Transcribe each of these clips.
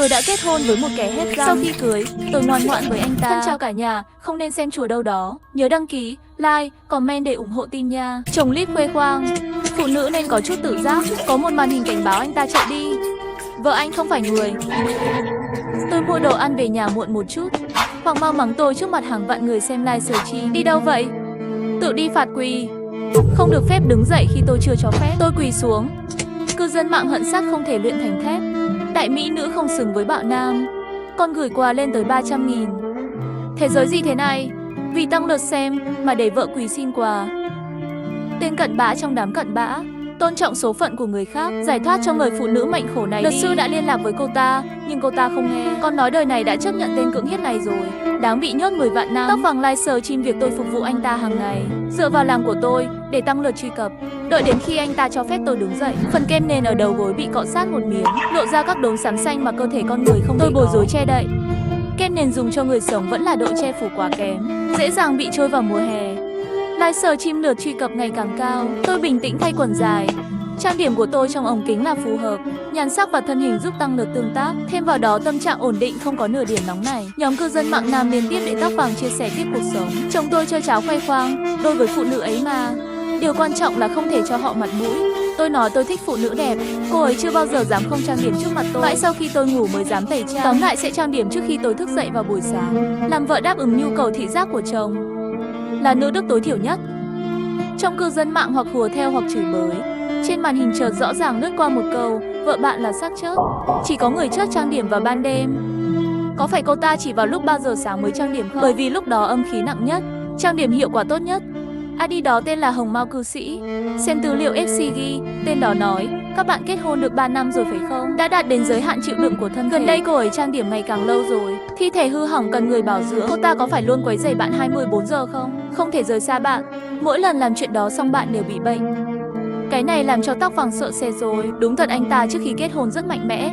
Tôi đã kết hôn với một kẻ hết răng. Sau khi cưới, tôi ngoan ngoãn với anh ta. Thân chào cả nhà, không nên xem chùa đâu đó. Nhớ đăng ký, like, comment để ủng hộ tin nha. Chồng lít khoe khoang. Phụ nữ nên có chút tự giác. Có một màn hình cảnh báo anh ta chạy đi. Vợ anh không phải người. Tôi mua đồ ăn về nhà muộn một chút. Hoàng mau mắng tôi trước mặt hàng vạn người xem livestream. Đi đâu vậy? Tự đi phạt quỳ. Không được phép đứng dậy khi tôi chưa cho phép. Tôi quỳ xuống. Cư dân mạng hận sắt không thể luyện thành thép. Đại mỹ nữ không xứng với bạo nam. Con gửi quà lên tới 300.000. Thế giới gì thế này? Vì tăng lượt xem mà để vợ quỳ xin quà. Tên cặn bã trong đám cặn bã. Tôn trọng số phận của người khác, giải thoát cho người phụ nữ mệnh khổ này. Luật sư đã liên lạc với cô ta, nhưng cô ta không nghe. Con nói đời này đã chấp nhận tên cưỡng hiếp này rồi. Đáng bị nhốt 10 vạn năm. Tóc vàng livestream việc tôi phục vụ anh ta hàng ngày. Dựa vào làm của tôi để tăng lượt truy cập. Đợi đến khi anh ta cho phép tôi đứng dậy. Phần kem nền ở đầu gối bị cọ sát một miếng, lộ ra các đốm xám xanh mà cơ thể con người không. Tôi bối rối che đậy. Kem nền dùng cho người sống vẫn là độ che phủ quá kém, dễ dàng bị trôi vào mùa hè. Livestream lượt truy cập ngày càng cao. Tôi bình tĩnh thay quần dài. Trang điểm của tôi trong ống kính là phù hợp. Nhan sắc và thân hình giúp tăng lượt tương tác. Thêm vào đó tâm trạng ổn định, không có nửa điểm nóng này. Nhóm cư dân mạng nam liên tiếp để tóc vàng chia sẻ tiếp cuộc sống. Chồng tôi chơi cháo khoe khoang. Đôi với phụ nữ ấy mà. Điều quan trọng là không thể cho họ mặt mũi. Tôi nói tôi thích phụ nữ đẹp. Cô ấy chưa bao giờ dám không trang điểm trước mặt tôi. Mãi sau khi tôi ngủ mới dám tẩy trang. Tóm lại sẽ trang điểm trước khi tôi thức dậy vào buổi sáng. Làm vợ đáp ứng nhu cầu thị giác của chồng. Là nữ đức tối thiểu nhất. Trong cư dân mạng hoặc hùa theo hoặc chửi bới. Trên màn hình chợt rõ ràng lướt qua một câu: vợ bạn là xác chết. Chỉ có người chết trang điểm vào ban đêm. Có phải cô ta chỉ vào lúc 3 giờ sáng mới trang điểm không? Bởi vì lúc đó âm khí nặng nhất, trang điểm hiệu quả tốt nhất. ID đó tên là Hồng Mao Cư Sĩ. Xem tư liệu FC ghi, tên đó nói: các bạn kết hôn được 3 năm rồi phải không? Đã đạt đến giới hạn chịu đựng của thân thể. Gần đây cô ấy trang điểm ngày càng lâu rồi. Thi thể hư hỏng cần người bảo dưỡng. Cô ta có phải luôn quấy rầy bạn 24 giờ không? Không thể rời xa bạn. Mỗi lần làm chuyện đó xong bạn đều bị bệnh. Cái này làm cho tóc vàng sợ xe rồi. Đúng thật anh ta trước khi kết hôn rất mạnh mẽ.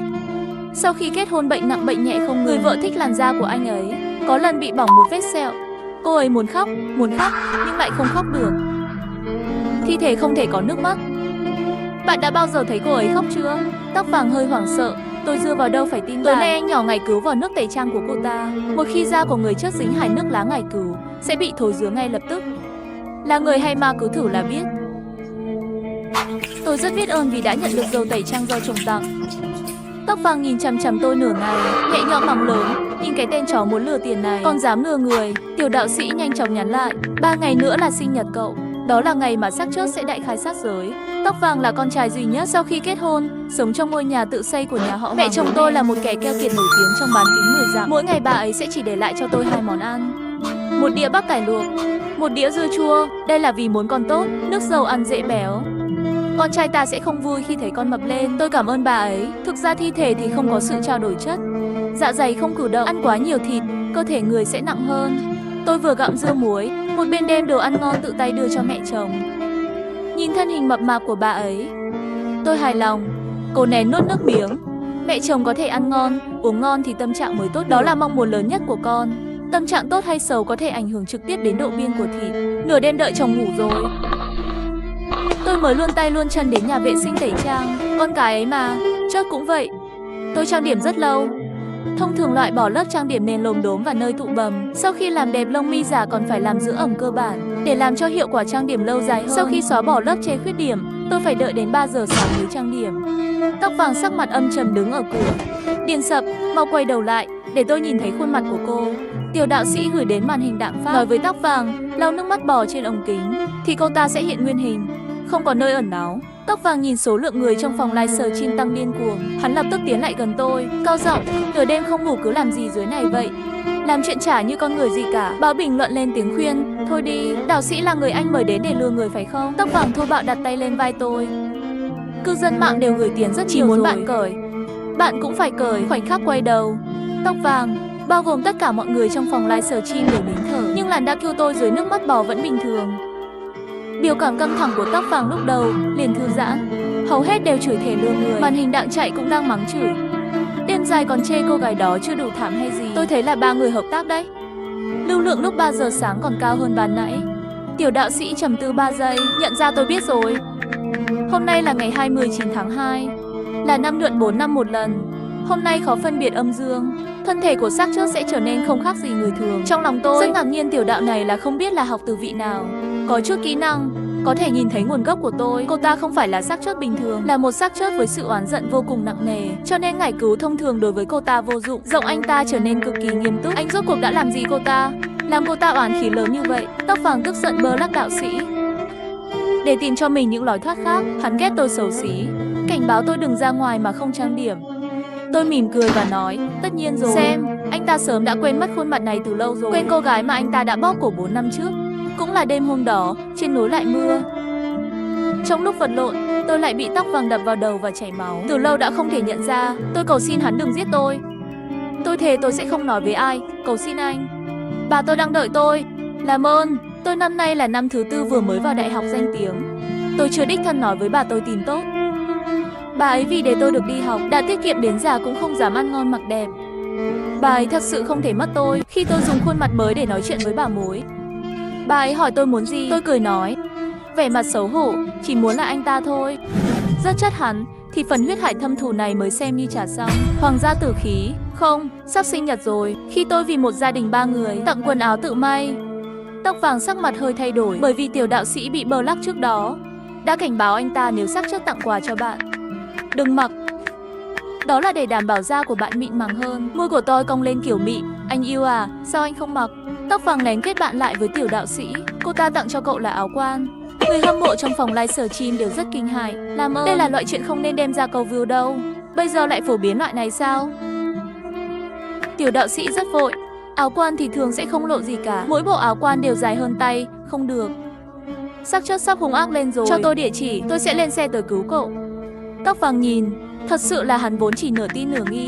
Sau khi kết hôn bệnh nặng bệnh nhẹ không. Người vợ thích làn da của anh ấy. Có lần bị bỏng một vết sẹo. Cô ấy muốn khóc, nhưng lại không khóc được. Thi thể không thể có nước mắt. Bạn đã bao giờ thấy cô ấy khóc chưa? Tóc vàng hơi hoảng sợ. Tôi dựa vào đâu phải tin bạn. Tối nay anh nhỏ ngải cứu vào nước tẩy trang của cô ta. Một khi da của người chết dính hài nước lá ngải cứu sẽ bị thối rữa ngay lập tức. Là người hay ma cứ thử là biết. Tôi rất biết ơn vì đã nhận được dầu tẩy trang do chồng tặng. Tóc vàng nhìn chằm chằm tôi nửa ngày, nhẹ nhõm mắng lớn: nhìn cái tên chó muốn lừa tiền này, còn dám lừa người. Tiểu đạo sĩ nhanh chóng nhắn lại: 3 ngày nữa là sinh nhật cậu. Đó là ngày mà xác chết sẽ đại khai sát giới. Tóc vàng là con trai duy nhất sau khi kết hôn, sống trong ngôi nhà tự xây của nhà họ Hoàng. Mẹ chồng tôi là một kẻ keo kiệt nổi tiếng trong bán kính 10 dặm. Mỗi ngày bà ấy sẽ chỉ để lại cho tôi 2 món ăn: một đĩa bắp cải luộc, một đĩa dưa chua. Đây là vì muốn con tốt, nước dầu ăn dễ béo. Con trai ta sẽ không vui khi thấy con mập lên. Tôi cảm ơn bà ấy. Thực ra thi thể thì không có sự trao đổi chất. Dạ dày không cử động, ăn quá nhiều thịt, cơ thể người sẽ nặng hơn. Tôi vừa gặm dưa muối, một bên đem đồ ăn ngon tự tay đưa cho mẹ chồng. Nhìn thân hình mập mạp của bà ấy, tôi hài lòng. Cố nén nuốt nước miếng. Mẹ chồng có thể ăn ngon, uống ngon thì tâm trạng mới tốt. Đó là mong muốn lớn nhất của con. Tâm trạng tốt hay xấu có thể ảnh hưởng trực tiếp đến độ biên của thịt. Nửa đêm đợi chồng ngủ rồi, tôi mới luôn tay luôn chân đến nhà vệ sinh tẩy trang. Con cái ấy mà, chớt cũng vậy. Tôi trang điểm rất lâu. Thông thường loại bỏ lớp trang điểm nền lồm đốm và nơi tụ bầm. Sau khi làm đẹp lông mi giả còn phải làm dưỡng ẩm cơ bản để làm cho hiệu quả trang điểm lâu dài hơn. Sau khi xóa bỏ lớp che khuyết điểm, tôi phải đợi đến 3 giờ sáng mới trang điểm. Tóc vàng sắc mặt âm trầm đứng ở cửa. Điền Sập, mau quay đầu lại để tôi nhìn thấy khuôn mặt của cô. Tiểu đạo sĩ gửi đến màn hình đạm phát, nói với tóc vàng lau nước mắt bò trên ống kính thì cô ta sẽ hiện nguyên hình, không có nơi ẩn náu. Tóc vàng nhìn số lượng người trong phòng livestream tăng điên cuồng. Hắn lập tức tiến lại gần tôi, cao giọng: nửa đêm không ngủ cứ làm gì dưới này vậy? Làm chuyện chả như con người gì cả. Báo bình luận lên tiếng khuyên: thôi đi, đạo sĩ là người anh mời đến để lừa người phải không? Tóc vàng thô bạo đặt tay lên vai tôi. Cư dân mạng đều gửi tiền rất chỉ muốn bạn cởi. Bạn cũng phải cởi. Khoảnh khắc quay đầu, tóc vàng bao gồm tất cả mọi người trong phòng livestream đều nín thở. Nhưng làn đã kêu tôi dưới nước mắt bò vẫn bình thường. Biểu cảm căng thẳng của tóc vàng lúc đầu liền thư giãn. Hầu hết đều chửi thề lừa người. Màn hình đặng chạy cũng đang mắng chửi. Đêm dài còn chê cô gái đó chưa đủ thảm hay gì. Tôi thấy là 3 người hợp tác đấy. Lưu lượng lúc 3 giờ sáng còn cao hơn ban nãy. Tiểu đạo sĩ trầm tư 3 giây, nhận ra tôi biết rồi. Hôm nay là ngày 29 tháng 2, là năm lượn 4 năm một lần. Hôm nay khó phân biệt âm dương, thân thể của xác chết sẽ trở nên không khác gì người thường. Trong lòng tôi rất ngạc nhiên tiểu đạo này là không biết là học từ vị nào, có chút kỹ năng, có thể nhìn thấy nguồn gốc của tôi. Cô ta không phải là xác chết bình thường, là một xác chết với sự oán giận vô cùng nặng nề, cho nên ngải cứu thông thường đối với cô ta vô dụng. Giọng anh ta trở nên cực kỳ nghiêm túc. Anh rốt cuộc đã làm gì cô ta, làm cô ta oán khí lớn như vậy? Tóc vàng tức giận bơ lắc đạo sĩ. Để tìm cho mình những lối thoát khác, hắn ghét tôi xấu xí, cảnh báo tôi đừng ra ngoài mà không trang điểm. Tôi mỉm cười và nói, tất nhiên rồi. Xem, anh ta sớm đã quên mất khuôn mặt này từ lâu rồi. Quên cô gái mà anh ta đã bóp cổ 4 năm trước. Cũng là đêm hôm đó, trên núi lại mưa. Trong lúc vật lộn, tôi lại bị tóc vàng đập vào đầu và chảy máu. Từ lâu đã không thể nhận ra, tôi cầu xin hắn đừng giết tôi. Tôi thề tôi sẽ không nói với ai, cầu xin anh. Bà tôi đang đợi tôi. Làm ơn, tôi năm nay là năm thứ 4 vừa mới vào đại học danh tiếng. Tôi chưa đích thân nói với bà tôi tin tốt. Bà ấy vì để tôi được đi học, đã tiết kiệm đến già cũng không dám ăn ngon mặc đẹp. Bà ấy thật sự không thể mất tôi khi tôi dùng khuôn mặt mới để nói chuyện với bà mối. Bà ấy hỏi tôi muốn gì, tôi cười nói, vẻ mặt xấu hổ, chỉ muốn là anh ta thôi. Rất chất hắn, thì phần huyết hải thâm thù này mới xem như trả xong. Hoàng gia tử khí, không, sắp sinh nhật rồi. Khi tôi vì một gia đình 3 người tặng quần áo tự may. Tóc vàng sắc mặt hơi thay đổi bởi vì tiểu đạo sĩ bị bơ lắc trước đó đã cảnh báo anh ta nếu xác chết tặng quà cho bạn, đừng mặc. Đó là để đảm bảo da của bạn mịn màng hơn. Môi của tôi cong lên kiểu mị. Anh yêu à, sao anh không mặc? Tóc vàng lén kết bạn lại với tiểu đạo sĩ. Cô ta tặng cho cậu là áo quan. Người hâm mộ trong phòng livestream đều rất kinh hãi. Làm ơn, đây là loại chuyện không nên đem ra câu view đâu. Bây giờ lại phổ biến loại này sao? Tiểu đạo sĩ rất vội. Áo quan thì thường sẽ không lộ gì cả. Mỗi bộ áo quan đều dài hơn tay. Không được. Xác chết sắp hung ác lên rồi. Cho tôi địa chỉ, tôi sẽ lên xe tới cứu cậu. Tóc vàng nhìn, thật sự là hắn vốn chỉ nửa tin nửa nghi.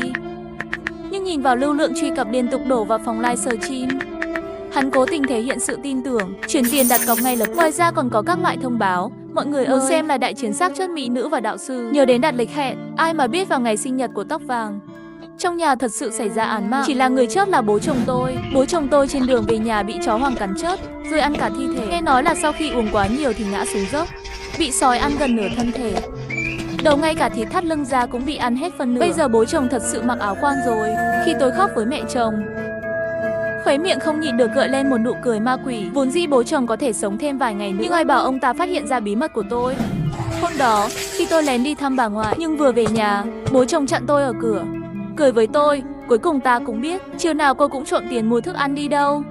Nhưng nhìn vào lưu lượng truy cập liên tục đổ vào phòng livestream, hắn cố tình thể hiện sự tin tưởng, chuyển tiền đặt cọc ngay lập tức. Ngoài ra còn có các loại thông báo, mọi người ơi xem là đại chiến xác chết mỹ nữ và đạo sư. Nhớ đến đặt lịch hẹn, ai mà biết vào ngày sinh nhật của tóc vàng. Trong nhà thật sự xảy ra án mạng, chỉ là người chết là bố chồng tôi. Bố chồng tôi trên đường về nhà bị chó hoang cắn chết, rồi ăn cả thi thể. Nghe nói là sau khi uống quá nhiều thì ngã xuống dốc, bị sói ăn gần nửa thân thể. Đầu ngay cả thịt thắt lưng ra cũng bị ăn hết phần nửa. Bây giờ bố chồng thật sự mặc áo quan rồi. Khi tôi khóc với mẹ chồng, khóe miệng không nhịn được gợi lên một nụ cười ma quỷ. Vốn dĩ bố chồng có thể sống thêm vài ngày nữa, nhưng ai bảo ông ta phát hiện ra bí mật của tôi. Hôm đó, khi tôi lén đi thăm bà ngoại, nhưng vừa về nhà, bố chồng chặn tôi ở cửa, cười với tôi. Cuối cùng ta cũng biết, chiều nào cô cũng trộm tiền mua thức ăn đi đâu.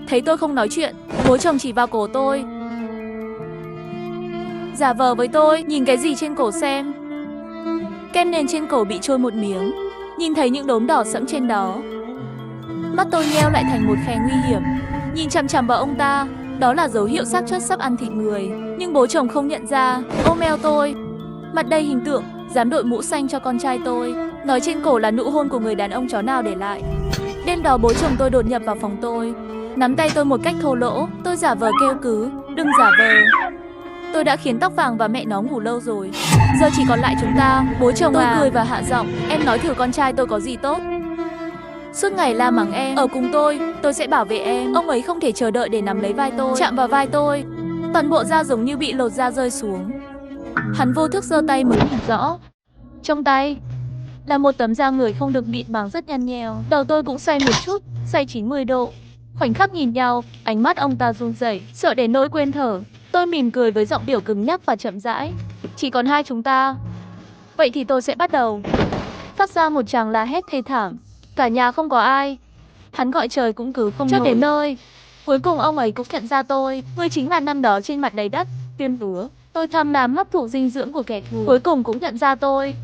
Thấy tôi không nói chuyện, bố chồng chỉ vào cổ tôi, giả vờ với tôi, nhìn cái gì trên cổ xem. Kem nền trên cổ bị trôi một miếng, nhìn thấy những đốm đỏ sẫm trên đó. Mắt tôi nheo lại thành một khe nguy hiểm, nhìn chằm chằm vào ông ta. Đó là dấu hiệu xác chết sắp ăn thịt người. Nhưng bố chồng không nhận ra, ôm eo tôi, mặt đầy hình tượng, dám đội mũ xanh cho con trai tôi, nói trên cổ là nụ hôn của người đàn ông chó nào để lại. Đêm đó bố chồng tôi đột nhập vào phòng tôi, nắm tay tôi một cách thô lỗ. Tôi giả vờ kêu cứu, đừng giả vờ. Tôi đã khiến tóc vàng và mẹ nó ngủ lâu rồi, giờ chỉ còn lại chúng ta. Bố chồng tôi cười và hạ giọng, em nói thử con trai tôi có gì tốt. Suốt ngày la mắng em, ở cùng tôi sẽ bảo vệ em. Ông ấy không thể chờ đợi để nắm lấy vai tôi, chạm vào vai tôi. Toàn bộ da giống như bị lột da rơi xuống. Hắn vô thức giơ tay mới nhìn rõ. Trong tay là một tấm da người không được mịn màng rất nhăn nheo. Đầu tôi cũng xoay một chút, xoay 90 độ. Khoảnh khắc nhìn nhau, ánh mắt ông ta run rẩy, sợ đến nỗi quên thở. Tôi mỉm cười với giọng điệu cứng nhắc và chậm rãi. Chỉ còn hai chúng ta. Vậy thì tôi sẽ bắt đầu. Phát ra một tràng la hét thê thảm. Cả nhà không có ai. Hắn gọi trời cũng cứu không nổi. Cho đến nơi, cuối cùng ông ấy cũng nhận ra tôi. Người chính là năm đó trên mặt đầy đất, viêm ngứa. Tôi tham lam hấp thụ dinh dưỡng của kẻ thù. Cuối cùng cũng nhận ra tôi.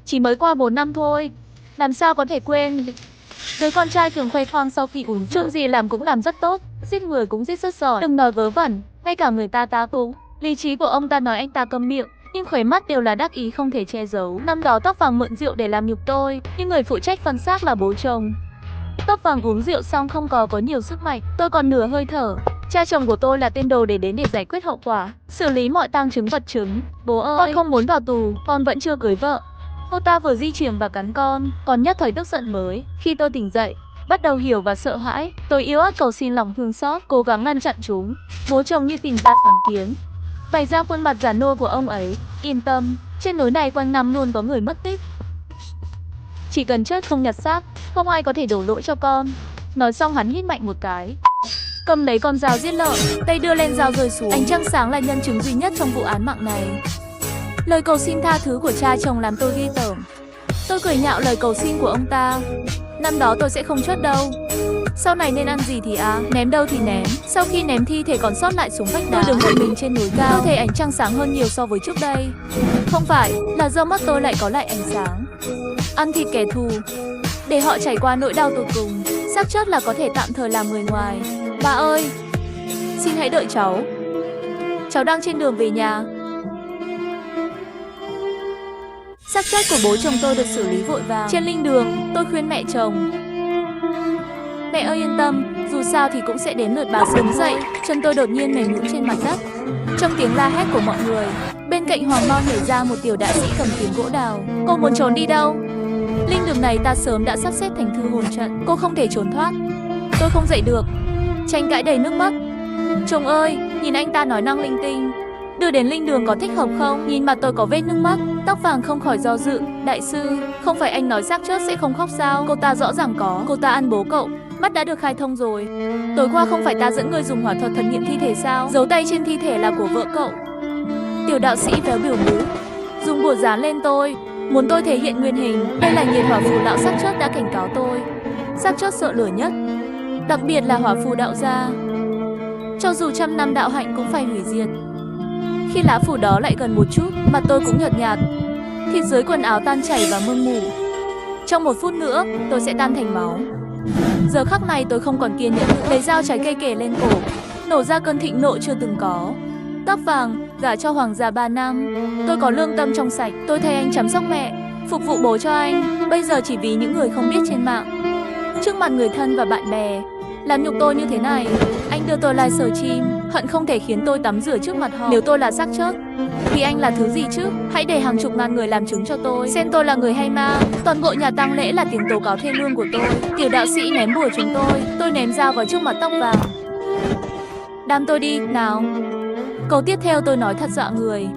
Chỉ mới qua 4 năm thôi, làm sao có thể quên. Đứa con trai thường khoe khoang sau khi uống rượu, gì làm cũng làm rất tốt, giết người cũng giết rất giỏi. Đừng nói vớ vẩn, ngay cả người ta cũng. Lý trí của ông ta nói anh ta câm miệng, nhưng khóe mắt đều là đắc ý không thể che giấu. Năm đó tóc vàng mượn rượu để làm nhục tôi, nhưng người phụ trách phân xác là bố chồng. Tóc vàng uống rượu xong không có nhiều sức mạnh, tôi còn nửa hơi thở. Cha chồng của tôi là tên đồ để đến để giải quyết hậu quả, xử lý mọi tang chứng vật chứng. Bố ơi, con không muốn vào tù, con vẫn chưa cưới vợ. Cô ta vừa di chuyển và cắn con, còn nhất thời tức giận mới. Khi tôi tỉnh dậy, bắt đầu hiểu và sợ hãi, tôi yếu ớt cầu xin lòng thương xót, cố gắng ngăn chặn chúng. Bố chồng như tìm ra sáng kiến, bày ra khuôn mặt già nua của ông ấy. Yên tâm, trên núi này quanh năm luôn có người mất tích. Chỉ cần chết không nhặt xác, không ai có thể đổ lỗi cho con. Nói xong hắn hít mạnh một cái, cầm lấy con dao giết lợn, tay đưa lên dao rơi xuống. Ánh trăng sáng là nhân chứng duy nhất trong vụ án mạng này. Lời cầu xin tha thứ của cha chồng làm tôi ghê tởm. Tôi cười nhạo lời cầu xin của ông ta. Năm đó tôi sẽ không chốt đâu. Sau này nên ăn gì thì ném đâu thì ném. Sau khi ném thi thể còn sót lại xuống vách đá, tôi đứng một mình trên núi cao. Tôi thấy ánh trăng sáng hơn nhiều so với trước đây. Không phải là do mắt tôi lại có lại ánh sáng. Ăn thịt kẻ thù để họ trải qua nỗi đau tột cùng. Xác chết là có thể tạm thời làm người ngoài. Bà ơi, xin hãy đợi cháu. Cháu đang trên đường về nhà. Xác chết của bố chồng tôi được xử lý vội vàng. Trên linh đường, tôi khuyên mẹ chồng. Mẹ ơi yên tâm, dù sao thì cũng sẽ đến lượt bà. Đứng dậy, chân tôi đột nhiên mềm nhũn trên mặt đất. Trong tiếng la hét của mọi người, bên cạnh Hoàng Mo nhảy ra một tiểu đạo sĩ cầm kiếm gỗ đào. Cô muốn trốn đi đâu? Linh đường này ta sớm đã sắp xếp thành thư hồn trận. Cô không thể trốn thoát. Tôi không dậy được. Tranh cãi đầy nước mắt. Chồng ơi, nhìn anh ta nói năng linh tinh. Đưa đến linh đường có thích hợp không? Nhìn mặt tôi có vết nước mắt. Tóc vàng không khỏi do dự. Đại sư, không phải anh nói xác chết sẽ không khóc sao? Cô ta rõ ràng có. Cô ta ăn bố cậu. Mắt đã được khai thông rồi. Tối qua không phải ta dẫn người dùng hỏa thuật thần nghiệm thi thể sao? Dấu tay trên thi thể là của vợ cậu. Tiểu đạo sĩ véo biểu mũ, dùng bùa dán lên tôi, muốn tôi thể hiện nguyên hình. Đây là nhiệt hỏa phù lão xác chết đã cảnh cáo tôi. Xác chết sợ lửa nhất, đặc biệt là hỏa phù đạo gia. Cho dù trăm năm đạo hạnh cũng phải hủy diệt. Khi lá phù đó lại gần một chút, mặt tôi cũng nhợt nhạt, thịt dưới quần áo tan chảy và mưng mủ. Trong 1 phút nữa, tôi sẽ tan thành máu. Giờ khắc này tôi không còn kiên nhẫn nữa, lấy dao trái cây kề lên cổ, nổ ra cơn thịnh nộ chưa từng có. Tóc vàng, gả cho hoàng gia 3 năm. Tôi có lương tâm trong sạch. Tôi thay anh chăm sóc mẹ, phục vụ bố cho anh. Bây giờ chỉ vì những người không biết trên mạng, trước mặt người thân và bạn bè, làm nhục tôi như thế này. Anh đưa tôi lai sờ chim, hận không thể khiến tôi tắm rửa trước mặt họ. Nếu tôi là xác chết thì anh là thứ gì chứ? Hãy để hàng chục ngàn người làm chứng cho tôi, xem tôi là người hay ma. Toàn bộ nhà tang lễ là tiếng tố cáo thê lương của tôi. Tiểu đạo sĩ ném bùa chúng tôi ném dao vào trước mặt tóc vàng. Đám tôi đi, nào. Câu tiếp theo tôi nói thật dọa người.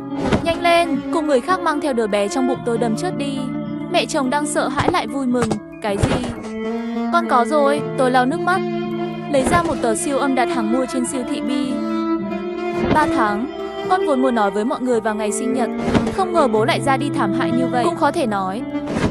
Nhanh lên, cùng người khác mang theo đứa bé trong bụng tôi đâm chết đi. Mẹ chồng đang sợ hãi lại vui mừng. Cái gì? Con có rồi, tôi lau nước mắt, lấy ra một tờ siêu âm đặt hàng mua trên siêu thị Bi. 3 tháng, con vốn muốn nói với mọi người vào ngày sinh nhật, không ngờ bố lại ra đi thảm hại như vậy. Cũng khó thể nói.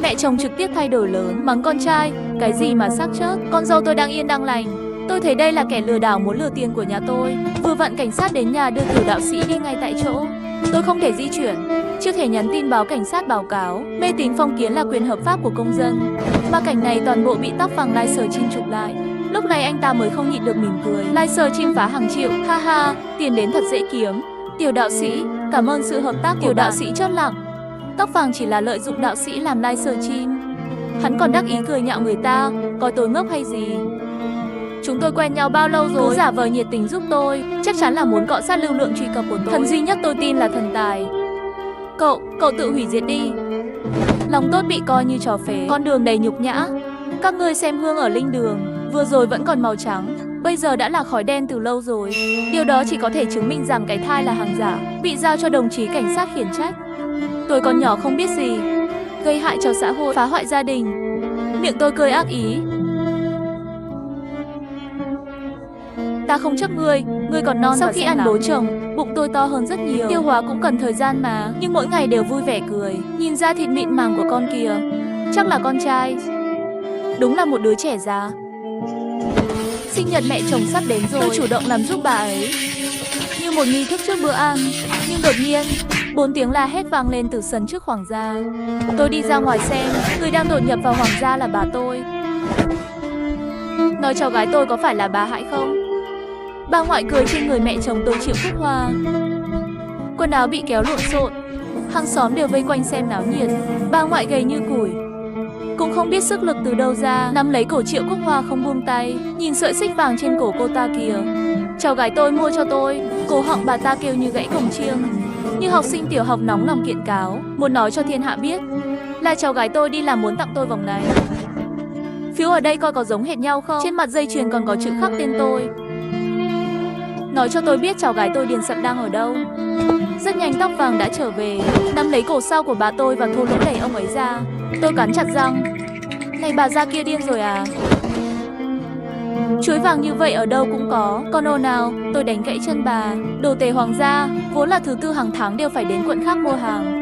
Mẹ chồng trực tiếp thay đổi lớn, mắng con trai, cái gì mà xác chết. Con dâu tôi đang yên đang lành. Tôi thấy đây là kẻ lừa đảo muốn lừa tiền của nhà tôi. Vừa vặn cảnh sát đến nhà đưa tiểu đạo sĩ đi ngay tại chỗ. Tôi không thể di chuyển, chưa thể nhắn tin báo cảnh sát báo cáo. Mê tín phong kiến là quyền hợp pháp của công dân, mà cảnh này toàn bộ bị tóc vàng lai sờ chim chụp lại. Lúc này anh ta mới không nhịn được mỉm cười. Lai sờ chim phá hàng triệu, ha ha, tiền đến thật dễ kiếm. Tiểu đạo sĩ, cảm ơn sự hợp tác của tiểu đạo sĩ chót lặng. Tóc vàng chỉ là lợi dụng đạo sĩ làm lai sờ chim. Hắn còn đắc ý cười nhạo người ta, coi tôi ngốc hay gì. Chúng tôi quen nhau bao lâu rồi? Cứ giả vờ nhiệt tình giúp tôi, chắc chắn là muốn cọ sát lưu lượng truy cập của tôi. Thần duy nhất tôi tin là thần tài. Cậu tự hủy diệt đi. Lòng tốt bị coi như trò phế, con đường đầy nhục nhã. Các ngươi xem hương ở linh đường, vừa rồi vẫn còn màu trắng, bây giờ đã là khói đen từ lâu rồi. Điều đó chỉ có thể chứng minh rằng cái thai là hàng giả, bị giao cho đồng chí cảnh sát khiển trách. Tôi còn nhỏ không biết gì, gây hại cho xã hội, phá hoại gia đình. Miệng tôi cười ác ý. Ta không chấp ngươi còn non. Sau khi ăn bố chồng, bụng tôi to hơn rất nhiều. Tiêu hóa cũng cần thời gian mà, nhưng mỗi ngày đều vui vẻ cười. Nhìn ra thịt mịn màng của con kìa, chắc là con trai. Đúng là một đứa trẻ già. Sinh nhật mẹ chồng sắp đến rồi, tôi chủ động làm giúp bà ấy, như một nghi thức trước bữa ăn. Nhưng đột nhiên, 4 tiếng la hét vang lên từ sân trước hoàng gia. Tôi đi ra ngoài xem, người đang đột nhập vào hoàng gia là bà tôi. Nói cháu gái tôi có phải là bà hại không? Bà ngoại cười trên người mẹ chồng tôi Triệu Cúc Hoa. Quần áo bị kéo lộn xộn, hàng xóm đều vây quanh xem náo nhiệt. Bà ngoại gầy như củi, cũng không biết sức lực từ đâu ra, nắm lấy cổ Triệu Cúc Hoa không buông tay. Nhìn sợi xích vàng trên cổ cô ta kìa, cháu gái tôi mua cho tôi. Cổ họng bà ta kêu như gãy cổng chiêng, như học sinh tiểu học nóng lòng kiện cáo, muốn nói cho thiên hạ biết là cháu gái tôi đi làm muốn tặng tôi vòng này. Phiếu ở đây coi có giống hệt nhau không? Trên mặt dây chuyền còn có chữ khắc tên tôi. Nói cho tôi biết cháu gái tôi Điền Sậm đang ở đâu. Rất nhanh tóc vàng đã trở về, nắm lấy cổ sau của bà tôi và thô lỗ đẩy ông ấy ra. Tôi cắn chặt răng, Này bà già kia điên rồi à? Chuối vàng như vậy ở đâu cũng có. Con ồn nào, tôi đánh gãy chân bà. Đồ tể hoàng gia, vốn là thứ tư hàng tháng đều phải đến quận khác mua hàng.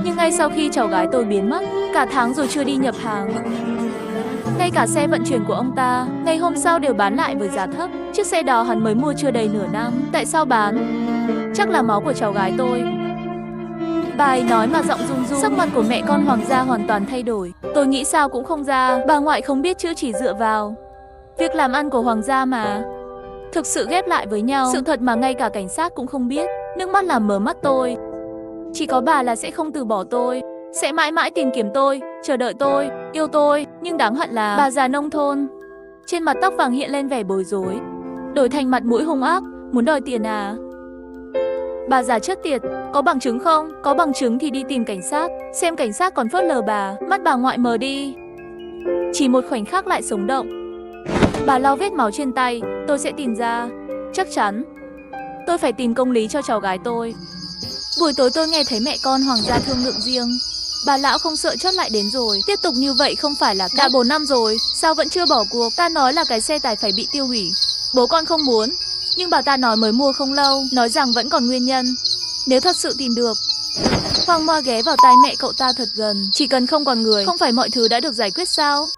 Nhưng ngay sau khi cháu gái tôi biến mất, cả tháng rồi chưa đi nhập hàng. Ngay cả xe vận chuyển của ông ta, ngày hôm sau đều bán lại với giá thấp. Chiếc xe đó hắn mới mua chưa đầy nửa năm. Tại sao bán? Chắc là máu của cháu gái tôi. Bà ấy nói mà giọng run run. Sắc mặt của mẹ con hoàng gia hoàn toàn thay đổi. Tôi nghĩ sao cũng không ra. Bà ngoại không biết chữ chỉ dựa vào việc làm ăn của hoàng gia mà thực sự ghép lại với nhau. Sự thật mà ngay cả cảnh sát cũng không biết. Nước mắt làm mờ mắt tôi. Chỉ có bà là sẽ không từ bỏ tôi, sẽ mãi mãi tìm kiếm tôi, chờ đợi tôi, yêu tôi. Nhưng đáng hận là bà già nông thôn. Trên mặt tóc vàng hiện lên vẻ bối rối, đổi thành mặt mũi hung ác. Muốn đòi tiền à? Bà già chết tiệt, có bằng chứng không? Có bằng chứng thì đi tìm cảnh sát, xem cảnh sát còn phớt lờ bà. Mắt bà ngoại mờ đi, chỉ một khoảnh khắc lại sống động. Bà lau vết máu trên tay. Tôi sẽ tìm ra, chắc chắn. Tôi phải tìm công lý cho cháu gái tôi. Buổi tối tôi nghe thấy mẹ con hoàng gia thương lượng riêng. Bà lão không sợ chót lại đến rồi. Tiếp tục như vậy không phải là đã 4 năm rồi, sao vẫn chưa bỏ cuộc? Ta nói là cái xe tải phải bị tiêu hủy. Bố con không muốn, nhưng bà ta nói mới mua không lâu, nói rằng vẫn còn nguyên nhân. Nếu thật sự tìm được. Hoàng Moa ghé vào tai mẹ cậu ta thật gần. Chỉ cần không còn người, không phải mọi thứ đã được giải quyết sao?